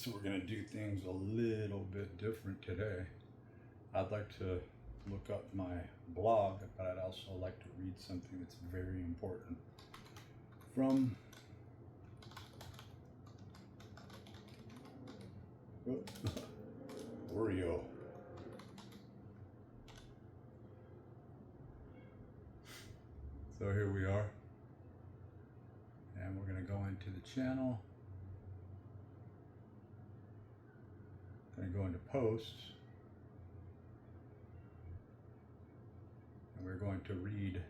So we're going to do things a little bit different today. I'd like to look up my blog, but I'd also like to read something that's very important from Oreo. So here we are, and we're going to go into the channel. Going to go into posts, and we're going to read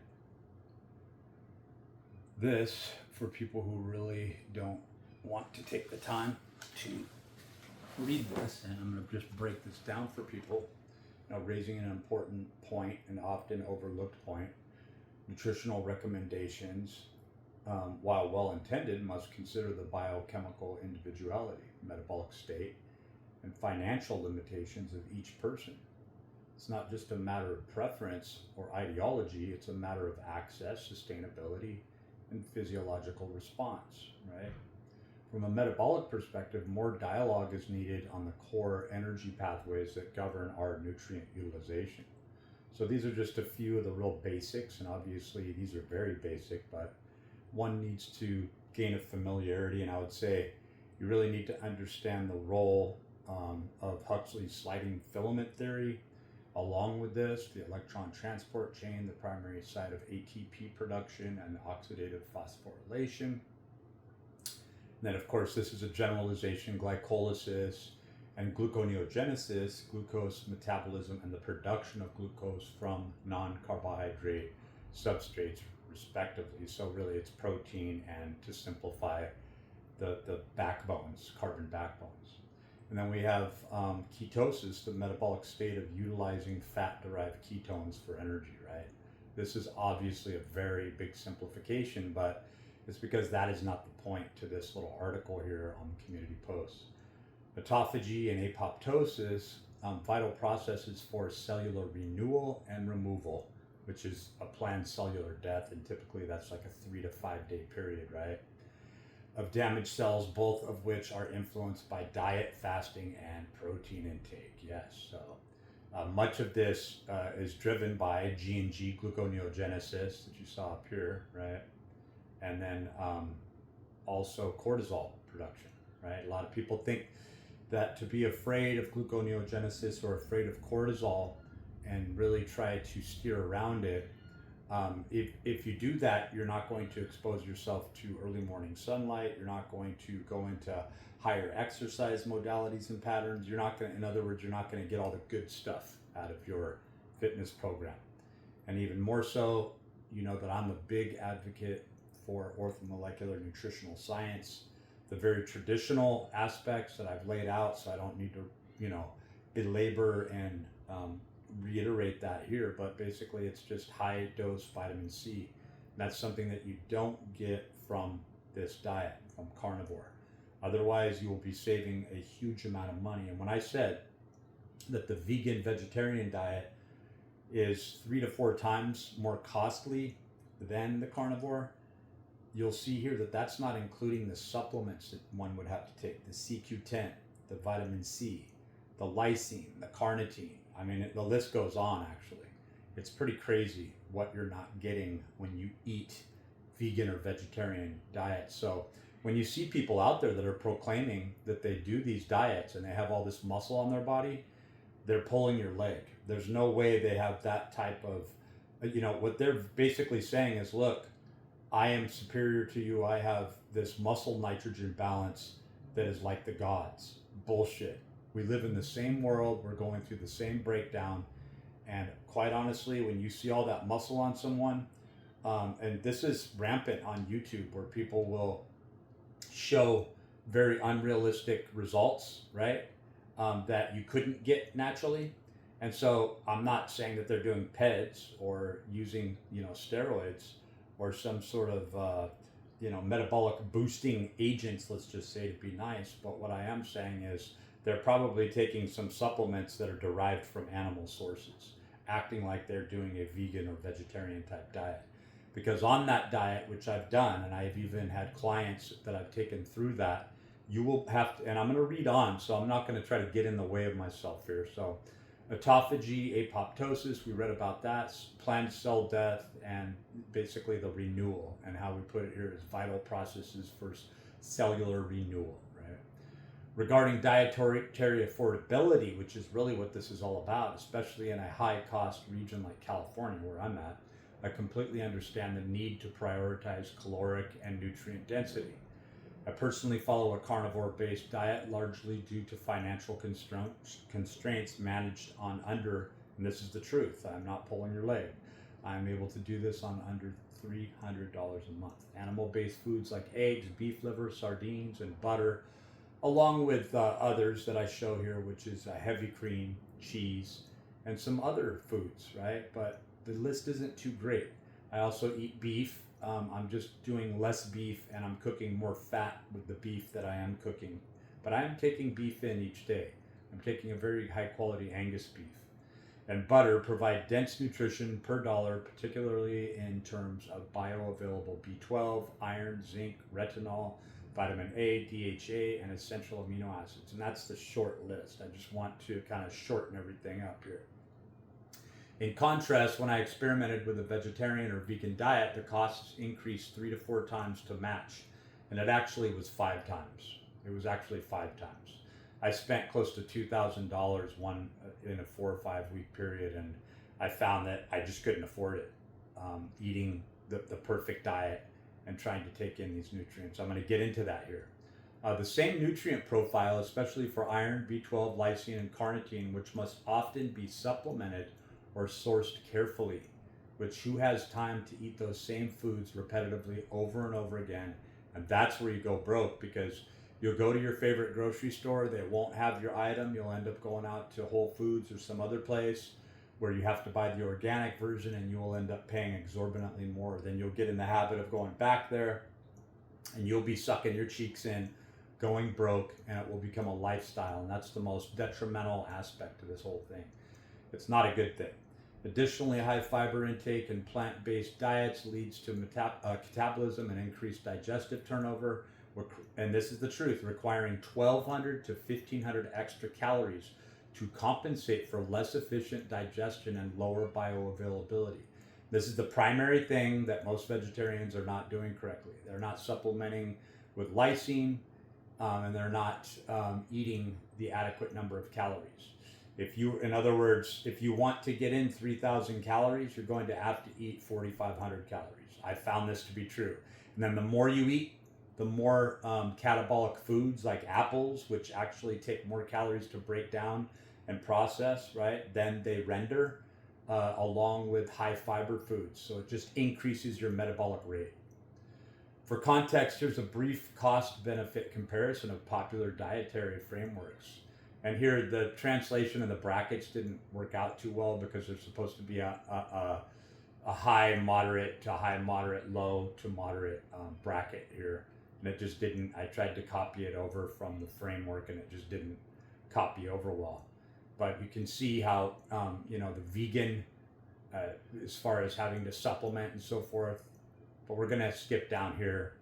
this for people who really don't want to take the time to read this. And I'm going to just break this down for people, raising an important point, an often overlooked point. Nutritional recommendations, while well intended, must consider the biochemical individuality, metabolic state, and financial limitations of each person. It's not just a matter of preference or ideology, it's a matter of access, sustainability, and physiological response, right? From a metabolic perspective, more dialogue is needed on the core energy pathways that govern our nutrient utilization. So these are just a few of the real basics, and obviously these are very basic, but one needs to gain a familiarity, and I would say you really need to understand the role of Huxley's sliding filament theory. Along with this, the electron transport chain, the primary site of ATP production and oxidative phosphorylation. And then, of course, this is a generalization, glycolysis and gluconeogenesis, glucose metabolism and the production of glucose from non-carbohydrate substrates, respectively. So really it's protein and, to simplify, the backbones, carbon backbones. And then we have ketosis, the metabolic state of utilizing fat-derived ketones for energy, right? This is obviously a very big simplification, but it's because that is not the point to this little article here on the community posts. Autophagy and apoptosis, vital processes for cellular renewal and removal, which is a planned cellular death, and typically that's like a 3 to 5 day period, right? Of damaged cells, both of which are influenced by diet, fasting, and protein intake. Yes, so much of this is driven by G&G gluconeogenesis that you saw up here, right? And then also cortisol production, right? A lot of people think that to be afraid of gluconeogenesis or afraid of cortisol and really try to steer around it, if you do that, you're not going to expose yourself to early morning sunlight. You're not going to go into higher exercise modalities and patterns. You're not going to, in other words, you're not going to get all the good stuff out of your fitness program. And even more so, you know that I'm a big advocate for orthomolecular nutritional science, the very traditional aspects that I've laid out, so I don't need to, belabor and reiterate that here, but basically it's just high dose vitamin C. That's something that you don't get from this diet, from carnivore. Otherwise, you will be saving a huge amount of money. And when I said that the vegan vegetarian diet is 3 to 4 times more costly than the carnivore, you'll see here that that's not including the supplements that one would have to take, the CQ10, the vitamin C, the lysine, the carnitine. I mean, the list goes on, actually. It's pretty crazy what you're not getting when you eat vegan or vegetarian diets. So when you see people out there that are proclaiming that they do these diets and they have all this muscle on their body, they're pulling your leg. There's no way they have that type of, what they're basically saying is, look, I am superior to you. I have this muscle nitrogen balance that is like the gods. Bullshit. We live in the same world. We're going through the same breakdown. And quite honestly, when you see all that muscle on someone, and this is rampant on YouTube, where people will show very unrealistic results, right? That you couldn't get naturally. And so I'm not saying that they're doing PEDs or using, steroids or some sort of, metabolic boosting agents, let's just say, to be nice. But what I am saying is they're probably taking some supplements that are derived from animal sources, acting like they're doing a vegan or vegetarian type diet. Because on that diet, which I've done, and I've even had clients that I've taken through that, you will have to, and I'm going to read on, so I'm not going to try to get in the way of myself here. So, autophagy, apoptosis, we read about that, plant cell death, and basically the renewal, and how we put it here is vital processes for cellular renewal, right? Regarding dietary affordability, which is really what this is all about, especially in a high cost region like California, where I'm at, I completely understand the need to prioritize caloric and nutrient density. I personally follow a carnivore-based diet largely due to financial constraints managed on under, and this is the truth, I'm not pulling your leg, I'm able to do this on under $300 a month. Animal-based foods like eggs, beef liver, sardines, and butter, along with others that I show here, which is heavy cream, cheese, and some other foods, right? But the list isn't too great. I also eat beef. I'm just doing less beef, and I'm cooking more fat with the beef that I am cooking. But I am taking beef in each day. I'm taking a very high quality Angus beef. And butter provide dense nutrition per dollar, particularly in terms of bioavailable B12, iron, zinc, retinol, vitamin A, DHA, and essential amino acids. And that's the short list. I just want to kind of shorten everything up here. In contrast, when I experimented with a vegetarian or vegan diet, the costs increased 3 to 4 times to match. And it actually was 5 times. It was actually 5 times. I spent close to $2,000 in a 4 or 5 week period, and I found that I just couldn't afford it. Eating the perfect diet and trying to take in these nutrients. I'm going to get into that here. The same nutrient profile, especially for iron, B12, lysine, and carnitine, which must often be supplemented or sourced carefully, which who has time to eat those same foods repetitively over and over again? And that's where you go broke, because you'll go to your favorite grocery store, they won't have your item, you'll end up going out to Whole Foods or some other place where you have to buy the organic version, and you will end up paying exorbitantly more. Then you'll get in the habit of going back there, and you'll be sucking your cheeks in, going broke, and it will become a lifestyle. And that's the most detrimental aspect to this whole thing. It's not a good thing. Additionally, high fiber intake and plant-based diets leads to catabolism and increased digestive turnover, and this is the truth, requiring 1,200 to 1,500 extra calories to compensate for less efficient digestion and lower bioavailability. This is the primary thing that most vegetarians are not doing correctly. They're not supplementing with lysine, and they're not eating the adequate number of calories. In other words, if you want to get in 3,000 calories, you're going to have to eat 4,500 calories. I found this to be true. And then the more you eat, the more catabolic foods like apples, which actually take more calories to break down and process, right, than they render, along with high fiber foods. So it just increases your metabolic rate. For context, here's a brief cost-benefit comparison of popular dietary frameworks. And here the translation of the brackets didn't work out too well, because there's supposed to be a high, moderate to high, moderate, low to moderate bracket here. And it just didn't. I tried to copy it over from the framework, and it just didn't copy over well. But you can see how, the vegan, as far as having to supplement and so forth, but we're going to skip down here.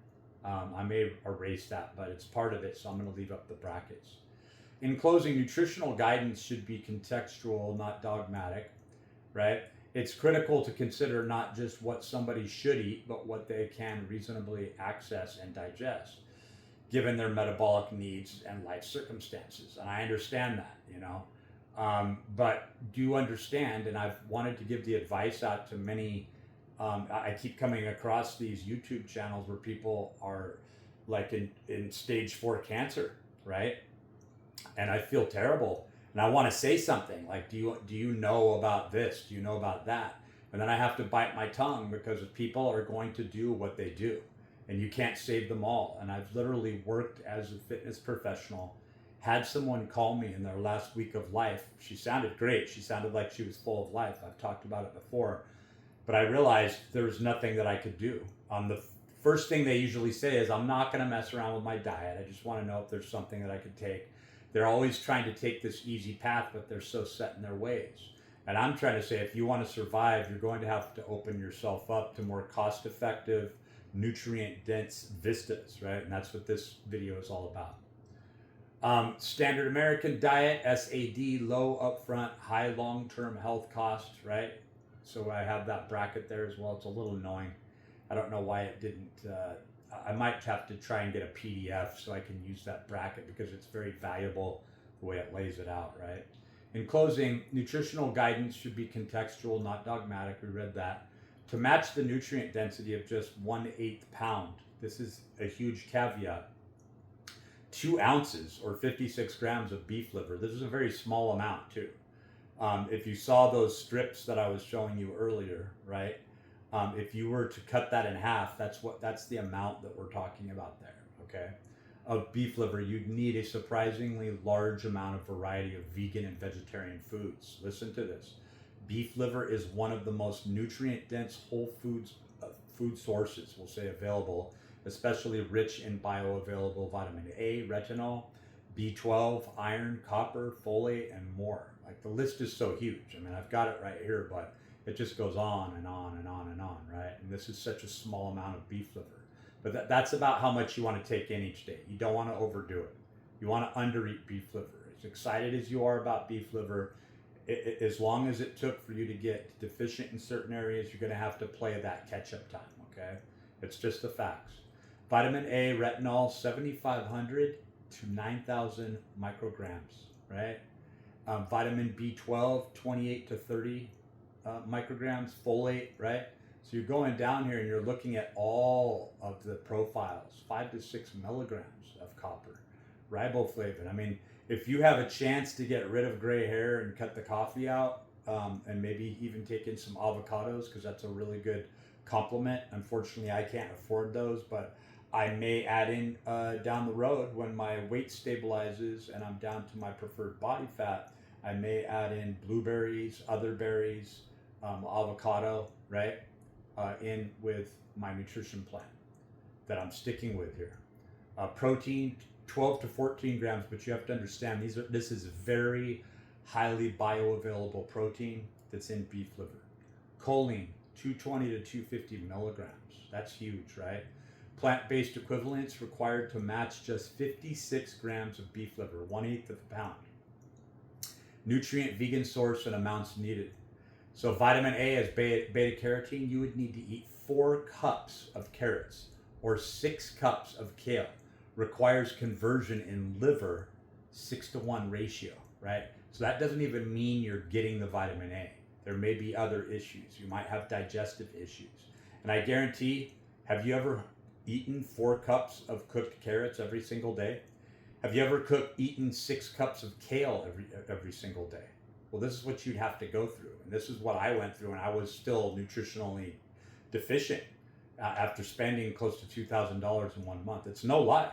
I may erase that, but it's part of it, so I'm going to leave up the brackets. In closing, nutritional guidance should be contextual, not dogmatic, right? It's critical to consider not just what somebody should eat, but what they can reasonably access and digest, given their metabolic needs and life circumstances. And I understand that, but do understand, and I've wanted to give the advice out to many. I keep coming across these YouTube channels where people are like in stage 4 cancer, right? And I feel terrible, and I want to say something like, do you know about this? Do you know about that? And then I have to bite my tongue, because people are going to do what they do, and you can't save them all. And I've literally worked as a fitness professional, had someone call me in their last week of life. She sounded great. She sounded like she was full of life. I've talked about it before, but I realized there was nothing that I could do. The first thing they usually say is, I'm not going to mess around with my diet. I just want to know if there's something that I could take. They're always trying to take this easy path, but they're so set in their ways. And I'm trying to say, if you want to survive, you're going to have to open yourself up to more cost-effective, nutrient-dense vistas, right? And that's what this video is all about. Standard American diet, SAD, low upfront, high long-term health cost, right? So I have that bracket there as well. It's a little annoying. I don't know why it didn't. I might have to try and get a PDF so I can use that bracket because it's very valuable the way it lays it out, right? In closing, nutritional guidance should be contextual, not dogmatic. We read that. To match the nutrient density of just 1/8 pound, this is a huge caveat. 2 ounces or 56 grams of beef liver. This is a very small amount too. If you saw those strips that I was showing you earlier, right? If you were to cut that in half, that's the amount that we're talking about there. Okay, of beef liver, you'd need a surprisingly large amount of variety of vegan and vegetarian foods. Listen to this: beef liver is one of the most nutrient-dense whole foods food sources, we'll say, available, especially rich in bioavailable vitamin A, retinol, B12, iron, copper, folate, and more. Like, the list is so huge. I mean, I've got it right here, but it just goes on and on and on and on, right? And this is such a small amount of beef liver. But that's about how much you want to take in each day. You don't want to overdo it. You want to undereat beef liver. As excited as you are about beef liver, as long as it took for you to get deficient in certain areas, you're going to have to play that catch-up time, okay? It's just the facts. Vitamin A, retinol, 7,500 to 9,000 micrograms, right? Vitamin B12, 28 to 30 micrograms. Folate, right? So you're going down here and you're looking at all of the profiles, 5 to 6 milligrams of copper. Riboflavin. I mean, if you have a chance to get rid of gray hair and cut the coffee out, and maybe even take in some avocados, because that's a really good complement. Unfortunately, I can't afford those, but I may add in down the road when my weight stabilizes and I'm down to my preferred body fat. I may add in blueberries, other berries, avocado, right, in with my nutrition plan that I'm sticking with here. Protein, 12 to 14 grams, but you have to understand this is very highly bioavailable protein that's in beef liver. Choline, 220 to 250 milligrams. That's huge, right? Plant-based equivalents required to match just 56 grams of beef liver, 1/8 of a pound. Nutrient vegan source and amounts needed. So vitamin A as beta carotene, you would need to eat 4 cups of carrots or 6 cups of kale. Requires conversion in liver 6-to-1 ratio, right? So that doesn't even mean you're getting the vitamin A. There may be other issues. You might have digestive issues. And I guarantee, have you ever eaten 4 cups of cooked carrots every single day? Have you ever eaten 6 cups of kale every single day? Well, this is what you'd have to go through. And this is what I went through, and I was still nutritionally deficient after spending close to $2,000 in 1 month. It's no lie.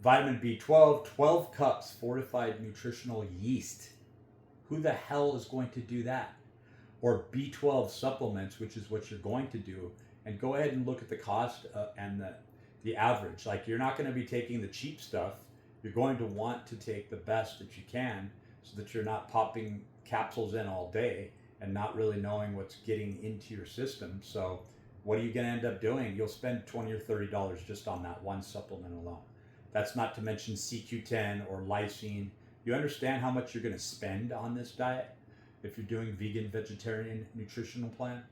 Vitamin B12, 12 cups fortified nutritional yeast. Who the hell is going to do that? Or B12 supplements, which is what you're going to do. And go ahead and look at the cost and the average. Like, you're not going to be taking the cheap stuff. You're going to want to take the best that you can so that you're not popping capsules in all day and not really knowing what's getting into your system. So what are you going to end up doing? You'll spend $20 or $30 just on that one supplement alone. That's not to mention CQ10 or lysine. You understand how much you're going to spend on this diet if you're doing vegan, vegetarian nutritional plan?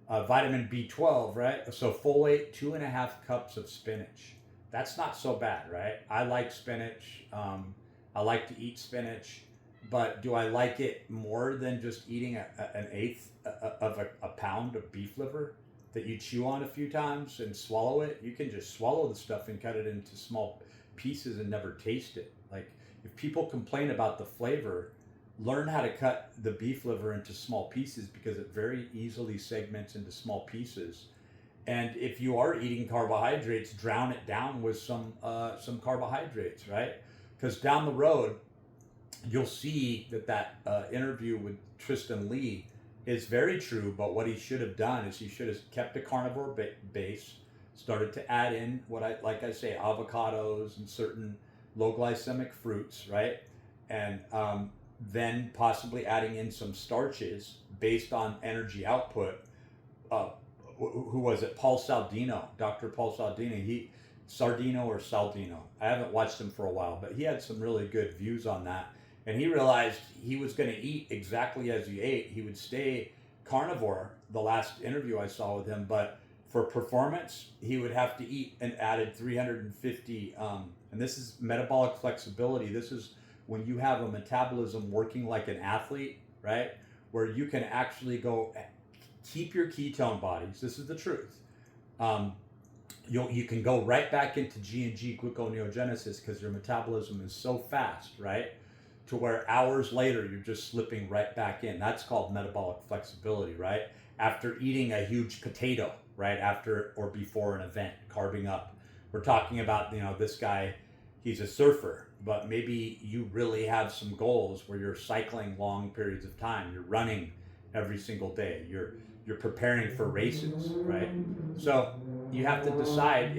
Vitamin B12, right? So folate, 2.5 cups of spinach. That's not so bad, right? I like spinach. I like to eat spinach, but do I like it more than just eating an eighth of a pound of beef liver that you chew on a few times and swallow it? You can just swallow the stuff and cut it into small pieces and never taste it. Like, if people complain about the flavor, learn how to cut the beef liver into small pieces, because it very easily segments into small pieces. And if you are eating carbohydrates, drown it down with some carbohydrates, right? Because down the road, you'll see that interview with Tristan Lee is very true. But what he should have done is he should have kept a carnivore base, started to add in like I say, avocados and certain low glycemic fruits, right? And then possibly adding in some starches based on energy output. Who was it? Paul Saldino, Dr. Paul Saldino. Sardino or Saldino. I haven't watched him for a while, but he had some really good views on that. And he realized he was going to eat exactly as he ate. He would stay carnivore, the last interview I saw with him, but for performance, he would have to eat an added 350. And this is metabolic flexibility. This is when you have a metabolism working like an athlete, right? Where you can actually go keep your ketone bodies. This is the truth. You can go right back into G&G gluconeogenesis because your metabolism is so fast, right? To where hours later you're just slipping right back in. That's called metabolic flexibility, right? After eating a huge potato, right? After or before an event, carbing up. We're talking about, this guy, he's a surfer, but maybe you really have some goals where you're cycling long periods of time. You're running every single day. You're preparing for races, right? So you have to decide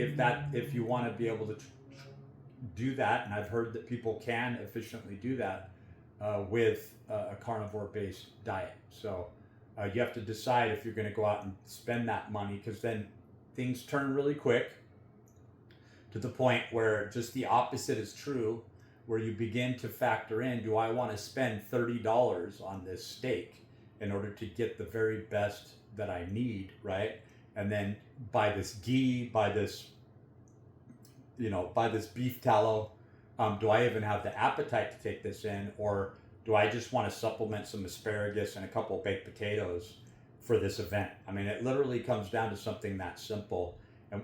if you want to be able to do that, and I've heard that people can efficiently do that with a carnivore-based diet. So you have to decide if you're going to go out and spend that money, because then things turn really quick to the point where just the opposite is true, where you begin to factor in, do I want to spend $30 on this steak in order to get the very best that I need, right? And then buy this ghee, buy this beef tallow. Do I even have the appetite to take this in, or do I just want to supplement some asparagus and a couple of baked potatoes for this event? I mean, it literally comes down to something that simple.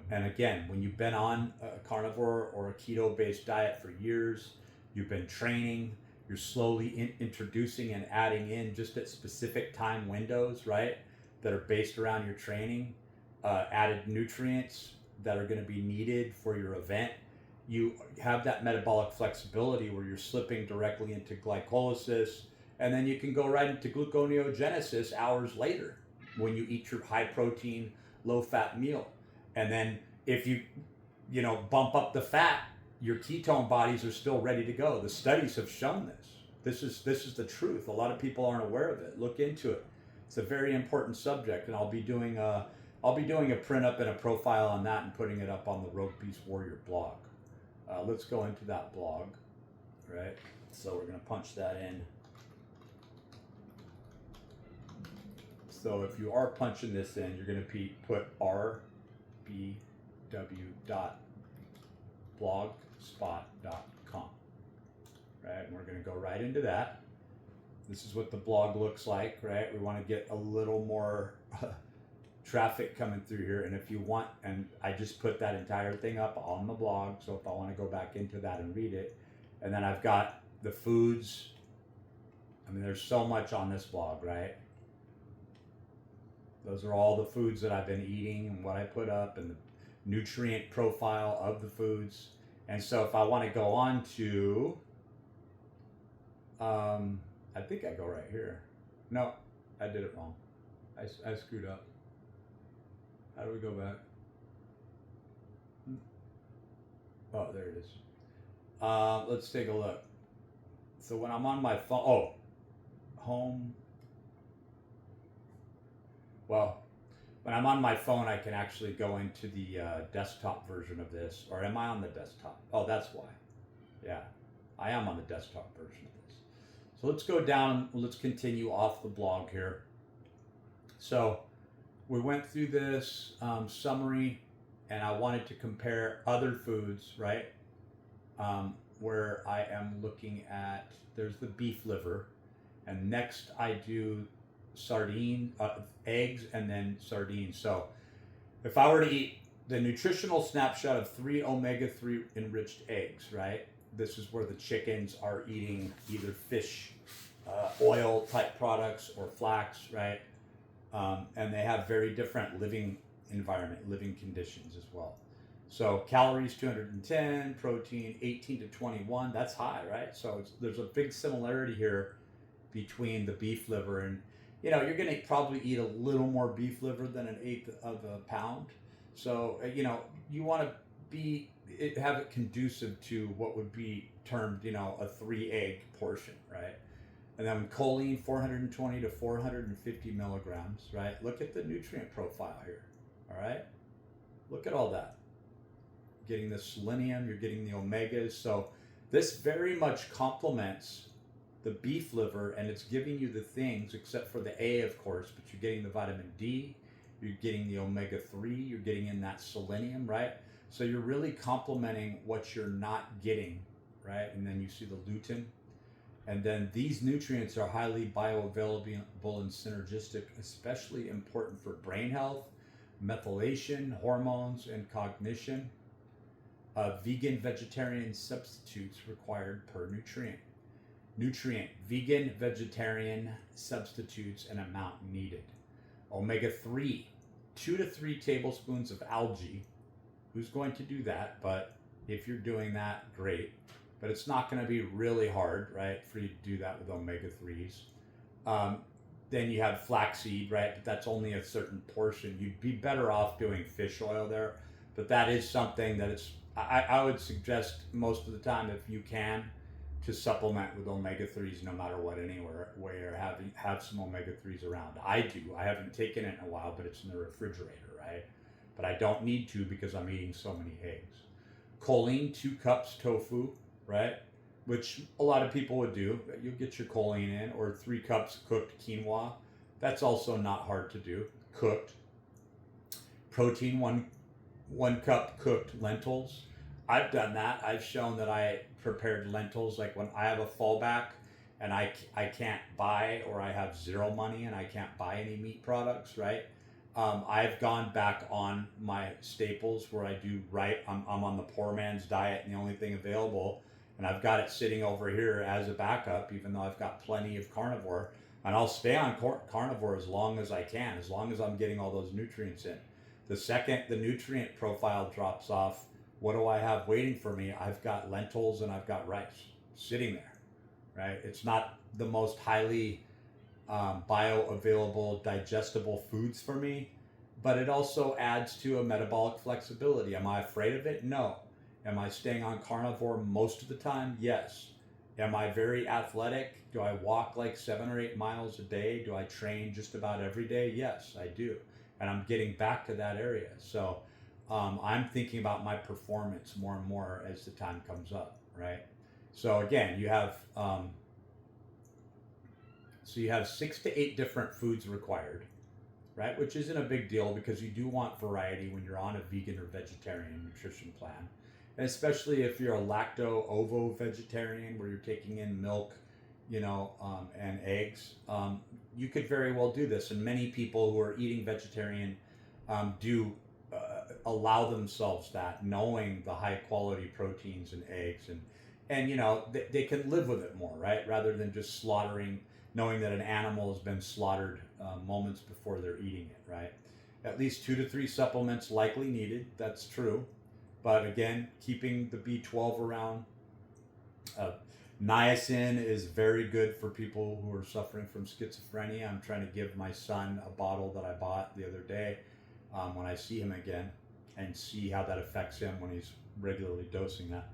And again, when you've been on a carnivore or a keto-based diet for years, you've been training, you're slowly introducing and adding in just at specific time windows, right, that are based around your training, added nutrients that are going to be needed for your event. You have that metabolic flexibility where you're slipping directly into glycolysis, and then you can go right into gluconeogenesis hours later when you eat your high protein, low fat meal. And then if you bump up the fat, your ketone bodies are still ready to go. The studies have shown this. This is the truth. A lot of people aren't aware of it. Look into it. It's a very important subject, and I'll be doing a print up and a profile on that and putting it up on the Rogue Beast Warrior blog. Let's go into that blog, right? So we're going to punch that in. So if you are punching this in, you're going to put rbw.blogspot.com, right? And we're going to go right into that. This is what the blog looks like, right? We want to get a little more traffic coming through here, and if you want, and I just put that entire thing up on the blog, so if I want to go back into that and read it. And then I've got the foods. I mean, there's so much on this blog, right? Those are all the foods that I've been eating and what I put up, and the nutrient profile of the foods. And so if I want to go on to I think I go right here. No, I did it wrong. I screwed up. How do we go back? Oh, there it is. Let's take a look. So when I'm on my phone, home. Well, when I'm on my phone, I can actually go into the desktop version of this. Or am I on the desktop? Oh, that's why. Yeah, I am on the desktop version of this. So let's go down. Let's continue off the blog here. So we went through this summary, and I wanted to compare other foods, right? Where I am looking at, there's the beef liver, and next I do sardine, eggs, and then sardines. So if I were to eat the nutritional snapshot of 3 omega-3 enriched eggs, right? This is where the chickens are eating either fish, oil type products or flax, right? And they have very different living conditions as well. So calories 210, protein 18 to 21. That's high, right? So there's a big similarity here between the beef liver, and you're going to probably eat a little more beef liver than an eighth of a pound. So you want to have it conducive to what would be termed a 3-egg portion, right? And then choline 420 to 450 milligrams, right? Look at the nutrient profile here, all right? Look at all that. getting the selenium, you're getting the omegas. So this very much complements the beef liver, and it's giving you the things, except for the A, of course, but you're getting the vitamin D, you're getting the omega-3, you're getting in that selenium, right? So you're really complementing what you're not getting, right? And then you see the lutein. And then these nutrients are highly bioavailable and synergistic, especially important for brain health, methylation, hormones, and cognition. Vegan vegetarian substitutes required per nutrient. Vegan vegetarian substitutes and amount needed. Omega-3, 2 to 3 tablespoons of algae. Who's going to do that? But if you're doing that, great. But it's not going to be really hard, right, for you to do that with omega-3s. Then you have flaxseed, right? But that's only a certain portion. You'd be better off doing fish oil there. But that is something that I would suggest most of the time, if you can, to supplement with omega-3s no matter what, anywhere where have some omega-3s around. I do. I haven't taken it in a while, but it's in the refrigerator, right? But I don't need to because I'm eating so many eggs. Choline, 2 cups tofu, right? Which a lot of people would do. You'll get your choline in, or 3 cups cooked quinoa. That's also not hard to do, cooked. Protein, one cup cooked lentils. I've done that. I've shown that I prepared lentils, like when I have a fallback and I can't buy, or I have zero money and I can't buy any meat products, right? I've gone back on my staples where I do right. I'm on the poor man's diet, and the only thing available, and I've got it sitting over here as a backup, even though I've got plenty of carnivore, and I'll stay on carnivore as long as I can, as long as I'm getting all those nutrients in. The second the nutrient profile drops off, what do I have waiting for me? I've got lentils and I've got rice sitting there, right? It's not the most highly bioavailable, digestible foods for me, but it also adds to a metabolic flexibility. Am I afraid of it? No. Am I staying on carnivore most of the time? Yes. Am I very athletic? Do I walk like 7 or 8 miles a day? Do I train just about every day? Yes, I do. And I'm getting back to that area. So I'm thinking about my performance more and more as the time comes up, right? So again, you have 6 to 8 different foods required, right? Which isn't a big deal because you do want variety when you're on a vegan or vegetarian nutrition plan. And especially if you're a lacto-ovo vegetarian where you're taking in milk, and eggs, you could very well do this. And many people who are eating vegetarian do allow themselves that, knowing the high quality proteins and eggs, and they can live with it more, right? Rather than just slaughtering, knowing that an animal has been slaughtered moments before they're eating it, right? At least 2 to 3 supplements likely needed. That's true. But again, keeping the B12 around. Niacin is very good for people who are suffering from schizophrenia. I'm trying to give my son a bottle that I bought the other day when I see him again, and see how that affects him when he's regularly dosing that.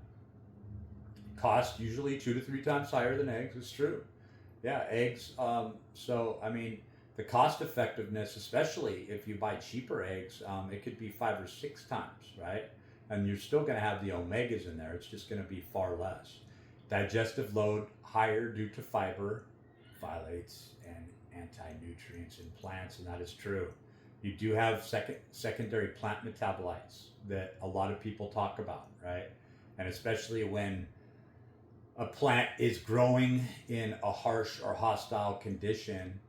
Cost usually 2 to 3 times higher than eggs. It's true. Yeah, eggs. The cost effectiveness, especially if you buy cheaper eggs, it could be 5 or 6 times, right? And you're still going to have the omegas in there. It's just going to be far less. Digestive load higher due to fiber, phthalates, and anti-nutrients in plants, and that is true. You do have secondary plant metabolites that a lot of people talk about, right? And especially when a plant is growing in a harsh or hostile condition,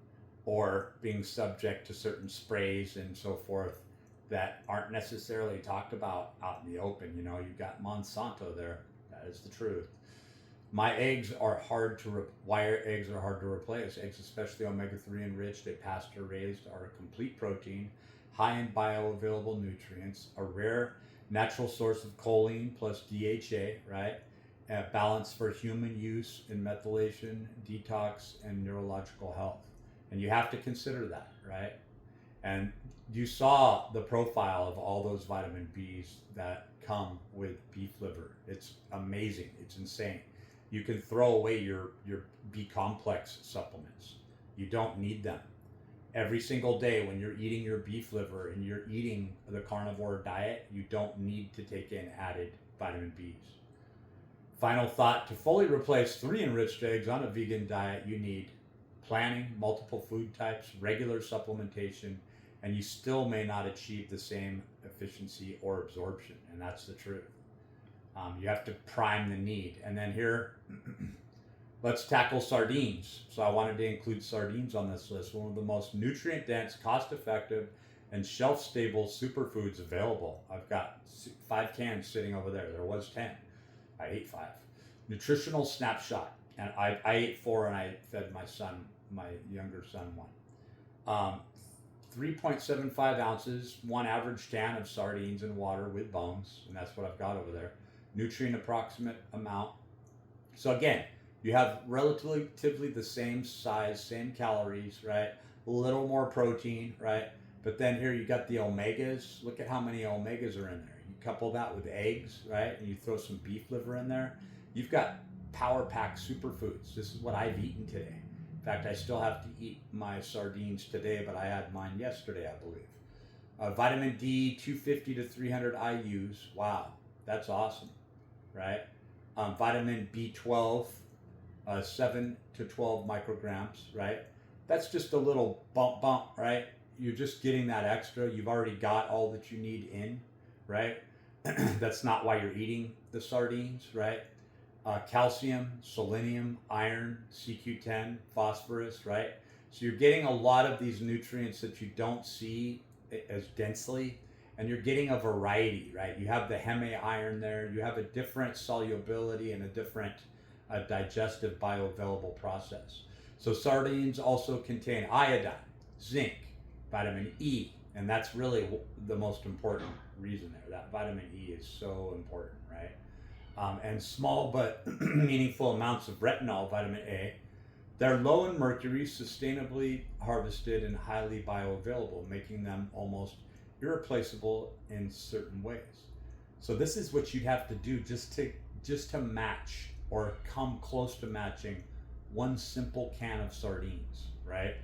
or being subject to certain sprays and so forth that aren't necessarily talked about out in the open. You've got Monsanto there. That is the truth. Why eggs are hard to replace. Eggs, especially omega-3 enriched, they pasture raised, are a complete protein, high in bioavailable nutrients, a rare natural source of choline plus DHA, right? Balance for human use in methylation, detox, and neurological health. And you have to consider that, right? And you saw the profile of all those vitamin Bs that come with beef liver. It's amazing. It's insane. You can throw away your B complex supplements. You don't need them. Every single day when you're eating your beef liver and you're eating the carnivore diet, you don't need to take in added vitamin Bs. Final thought, to fully replace 3 enriched eggs on a vegan diet, you need planning, multiple food types, regular supplementation, and you still may not achieve the same efficiency or absorption, and that's the truth. You have to prime the need. And then here, let's tackle sardines. So I wanted to include sardines on this list, one of the most nutrient-dense, cost-effective, and shelf-stable superfoods available. I've got 5 cans sitting over there. There was 10. I ate 5. Nutritional snapshot. And I ate 4 and I fed my younger son 1. 3.75 ounces, 1 average can of sardines and water with bones. And that's what I've got over there. Nutrient approximate amount. So again, you have relatively the same size, same calories, right? A little more protein, right? But then here you got the omegas. Look at how many omegas are in there. You couple that with eggs, right? And you throw some beef liver in there. You've got power pack superfoods. This is what I've eaten today. In fact, I still have to eat my sardines today, but I had mine yesterday, I believe. Vitamin D, 250 to 300 IUs. Wow, that's awesome, right? Vitamin B12, 7 to 12 micrograms, right? That's just a little bump, right? You're just getting that extra. You've already got all that you need in, right? That's not why you're eating the sardines, right? Calcium, selenium, iron, CQ10, phosphorus, right? So you're getting a lot of these nutrients that you don't see as densely, and you're getting a variety, right? You have the heme iron there. You have a different solubility and a different digestive bioavailable process. So sardines also contain iodine, zinc, vitamin E, and that's really the most important reason there. That vitamin E is so important, right? And small but meaningful amounts of retinol, vitamin A. They're low in mercury, sustainably harvested, and highly bioavailable, making them almost irreplaceable in certain ways. So this is what you'd have to do just to match or come close to matching 1 simple can of sardines, right?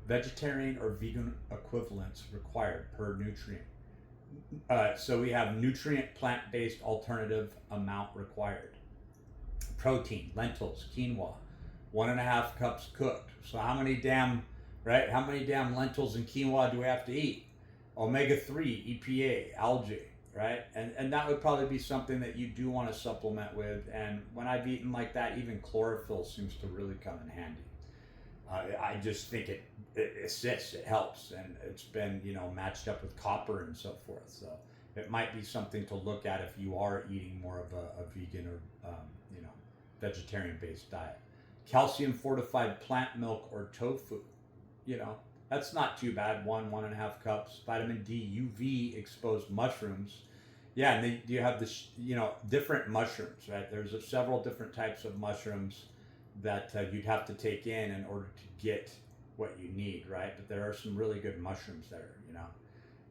Vegetarian or vegan equivalents required per nutrient. So we have nutrient plant-based alternative amount required. Protein, lentils, quinoa, 1.5 cups cooked. So how many damn lentils and quinoa do we have to eat? Omega-3, EPA, algae, right? And that would probably be something that you do want to supplement with. And when I've eaten like that, even chlorophyll seems to really come in handy. I just think it assists, it helps, and it's been, matched up with copper and so forth. So it might be something to look at if you are eating more of a vegan or vegetarian-based diet. Calcium fortified plant milk or tofu, that's not too bad. 1.5 cups. Vitamin D, UV exposed mushrooms. Yeah, and you have this, different mushrooms, right? There's several different types of mushrooms that you'd have to take in order to get what you need, right? But there are some really good mushrooms there,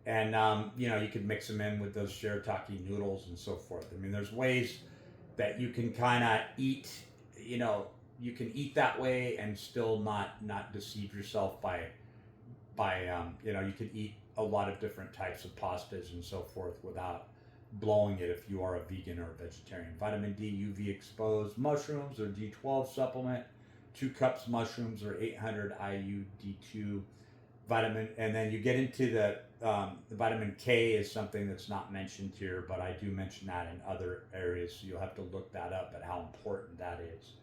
and you could mix them in with those shirataki noodles and so forth. I mean, there's ways that you can kind of eat, you can eat that way and still not deceive yourself by you could eat a lot of different types of pastas and so forth without blowing it if you are a vegan or a vegetarian. Vitamin D, UV exposed mushrooms or D12 supplement, 2 cups mushrooms or 800 IU D2 vitamin. And then you get into the vitamin K is something that's not mentioned here, but I do mention that in other areas. So you'll have to look that up at how important that is.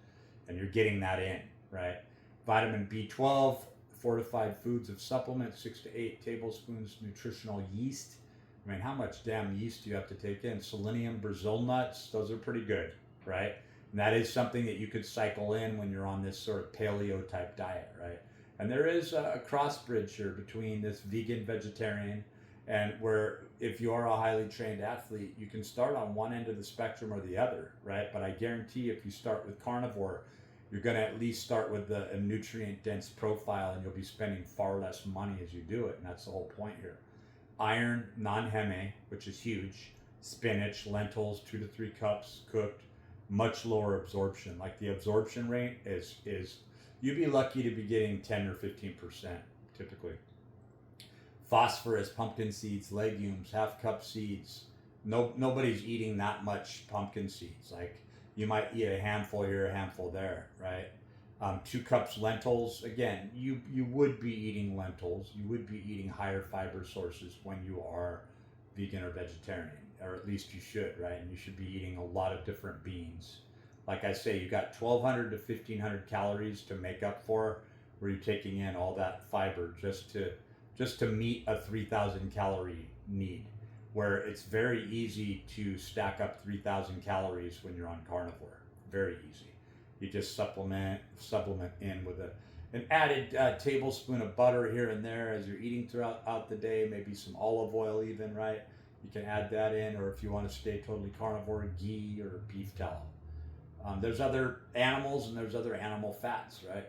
And you're getting that in, right? Vitamin B12, fortified foods of supplements, 6 to 8 tablespoons, nutritional yeast. I mean, how much damn yeast do you have to take in? Selenium, Brazil nuts, those are pretty good, right? And that is something that you could cycle in when you're on this sort of paleo type diet, right? And there is a cross bridge here between this vegan vegetarian and where if you are a highly trained athlete, you can start on one end of the spectrum or the other, right? But I guarantee if you start with carnivore, you're going to at least start with a nutrient dense profile and you'll be spending far less money as you do it. And that's the whole point here. Iron, non-heme, which is huge. Spinach, lentils, 2 to 3 cups cooked, much lower absorption. Like the absorption rate is you'd be lucky to be getting 10 or 15% typically. phosphorus, pumpkin seeds, legumes, half cup seeds. Nobody's eating that much pumpkin seeds. Like you might eat a handful here, a handful there, right? 2 cups lentils. Again, you would be eating lentils. You would be eating higher fiber sources when you are vegan or vegetarian, or at least you should, right? And you should be eating a lot of different beans. Like I say, you got 1,200 to 1,500 calories to make up for, where you're taking in all that fiber just to meet a 3,000 calorie need. Where it's very easy to stack up 3,000 calories when you're on carnivore. Very easy. You just supplement in with an added tablespoon of butter here and there as you're eating throughout the day. Maybe some olive oil even, right? You can add that in, or if you want to stay totally carnivore, ghee or beef tallow. There's other animals and there's other animal fats, right?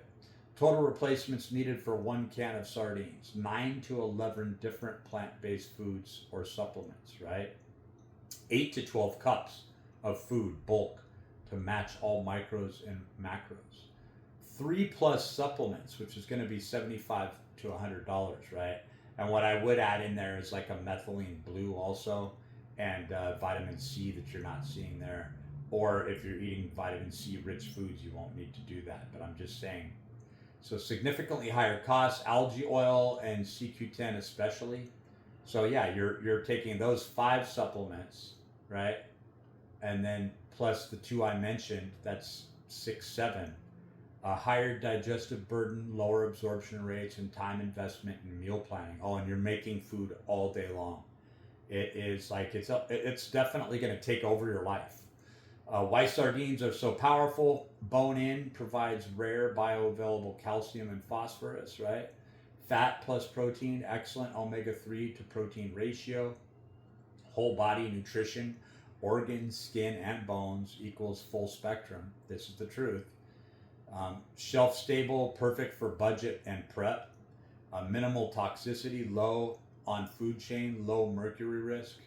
Total replacements needed for 1 can of sardines, 9 to 11 different plant-based foods or supplements, right? 8 to 12 cups of food, bulk, to match all micros and macros. 3+ supplements, which is going to be $75 to $100, right? And what I would add in there is like a methylene blue also, and vitamin C that you're not seeing there. Or if you're eating vitamin C rich foods, you won't need to do that. But I'm just saying. So significantly higher costs, algae oil and CQ10 especially. So yeah, you're taking those 5 supplements, right? And then plus the 2 I mentioned, that's 6, 7. A higher digestive burden, lower absorption rates, and time investment in meal planning. Oh, and you're making food all day long. It is like it's definitely going to take over your life. Why sardines are so powerful. Bone-in provides rare bioavailable calcium and phosphorus, right? Fat plus protein, excellent omega-3 to protein ratio. Whole body nutrition, organs, skin, and bones equals full spectrum. This is the truth. Shelf stable, perfect for budget and prep. Minimal toxicity, low on food chain, low mercury risk.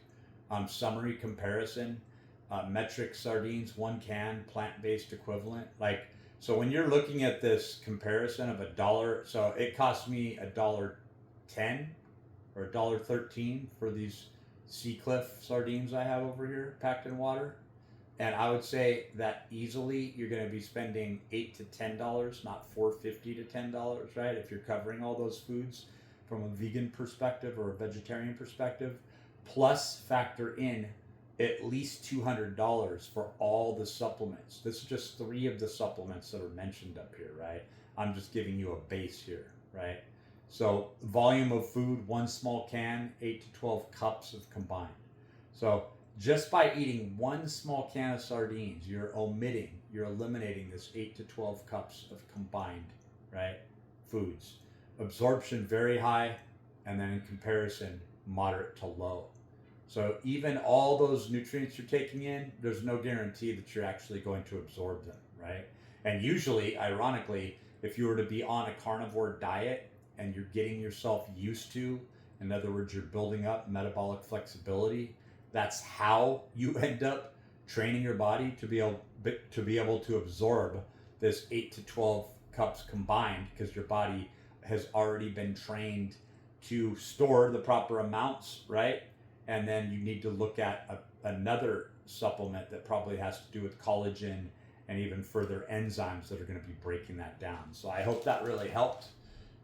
Summary comparison. Metric sardines, 1 can, plant-based equivalent. Like, so when you're looking at this comparison of $1, so it cost me $1.10 or $1.13 for these Seacliff sardines I have over here packed in water. And I would say that easily you're going to be spending $8 to $10, not $4.50 to $10, right? If you're covering all those foods from a vegan perspective or a vegetarian perspective, plus factor in at least $200 for all the supplements. This is just 3 of the supplements that are mentioned up here, right? I'm just giving you a base here, right? So volume of food, 1 small can, 8 to 12 cups of combined. So just by eating 1 small can of sardines, you're eliminating this 8 to 12 cups of combined, right, foods. Absorption very high, and then in comparison, moderate to low. So even all those nutrients you're taking in, there's no guarantee that you're actually going to absorb them, right? And usually, ironically, if you were to be on a carnivore diet and you're getting yourself used to, in other words, you're building up metabolic flexibility, that's how you end up training your body to be able to absorb this 8 to 12 cups combined, because your body has already been trained to store the proper amounts, right? And then you need to look at another supplement that probably has to do with collagen and even further enzymes that are going to be breaking that down. So I hope that really helped.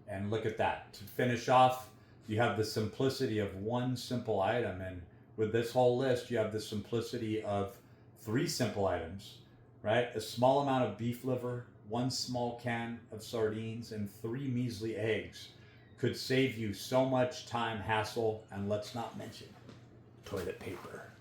And look at that. To finish off, you have the simplicity of 1 simple item. And with this whole list, you have the simplicity of 3 simple items, right? A small amount of beef liver, 1 small can of sardines, and 3 measly eggs could save you so much time, hassle, and let's not mention toilet paper.